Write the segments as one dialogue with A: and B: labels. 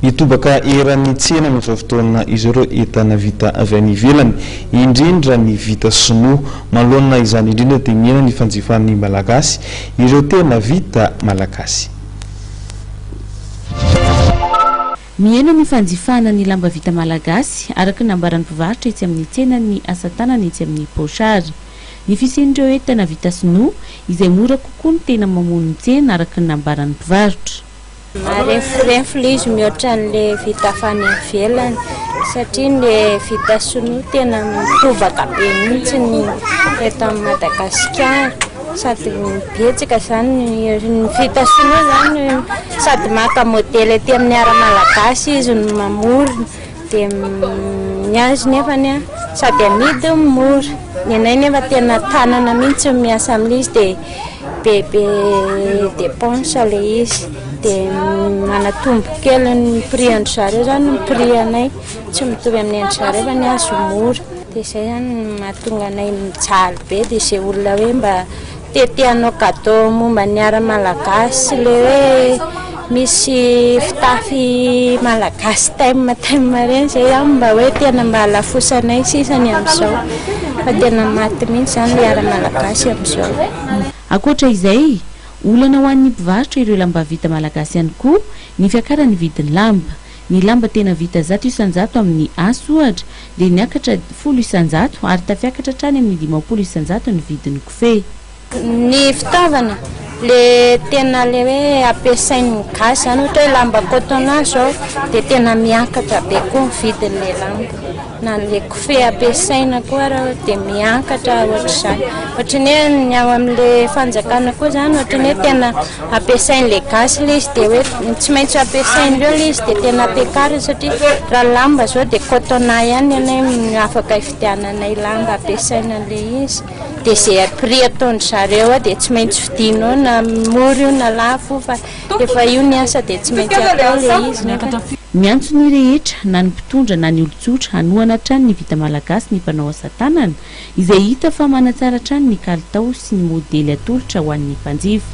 A: mitobaka eran'ny tsena amin'izao fotoana izy ireo entana vita avy any ivelany, indrindra ny vita sinoa. Manoloana izany indrindra dia mihena ny fanjifan'ny malagasy ireo tena vita malagasy.
B: Mihena ny fanjifana ny lamba vita malagasy araka ny ambaran'ny mpivarotra etsy amin'ny tsenany asa tanana etsy amin'ny pochary. Ny fisian'ireo entana vita sinoa izay mora kokoa ny tena mamono tsena araka ny ambaran'ny mpivarotra.
C: Renfo izy mihoatra an'le vita fany ivelany satria le vita sinoa tena mitovaka be mihitsy ny eto Madagasikara. Sady betsaka zany ny vita sinoa zany sady maka modely ety amin'ny ara-malagasy izy no mamorona dia ny azy nefany sady amidy mora. Ny anay nefa tena tanana mihitsy miasa amin'izy dia bebe dépense le izy dia manatombo kely ny prix andry zareo zany ny prix anay tsy mitovy amin'ny andry zareo fa ny azo mora. Dia izay zany mahatonga anay mijaly be dia izay olona hoe mba tetehanao cadeau momba ny ara-malagasy le hoe misy fitafy malagasy taime reny zay mba hoe tena mba halafosanay sisany amin'izao fa tena maty mihitsy zany le ara-malagasy amin'izao.
B: Ankoatra izay, olana ho an'ny mpivarotra ireo lamba vita malagasy ihany koa ny fiakarany vidin'ny lamba. Ny lamba tena vita 100 amin'ny anso ohatra dia niakatra 10 ary tafiakatra hatrany amin'ny 50 ny vidin'ny kofehy.
C: Ny fitaovana le tena le hoe ampiasain'ny gasy zany ohatra hoe lamba cotona zao dia tena miakatra be koa ny vidin'le lamba. Na le kofehy ampiasaina koa raha dia miakatra ohatr'izany. Ohatrany hoe ny ao amin'le fanjakana koa zany ohatrany hoe tena ampiasain'le gasy le izy dia hoe tsy maintsy ampiasain'ireo le izy dia tena ampiakarina satria raha lamba zao dia cotona ihany anay afaka ividiananay lamba ampiasaina le izy. Dia izay prix ataon'ny zareo dia tsy maintsy vidinao na mora io na lafo fa efa io ny asa dia tsy maintsy atao le izy.
B: Miantso ny rehetra na ny mpitondra na ny olon-tsotra hanohana hatrany ny vita malagasy ny mpanao asa tanana izay hita fa manatsara hatrany ny kalitao sy ny modely atolotra ho an'ny mpanjifa.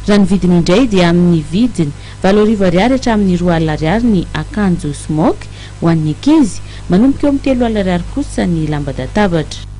B: Raha ny vidiny indray dia amin'ny vidiny 7 ariary hatramin'ny 2 ariary ny akanjo smoky ho an'ny ankizy, manomboka eo amin'ny 3 ariary kosa ny lamba databatra.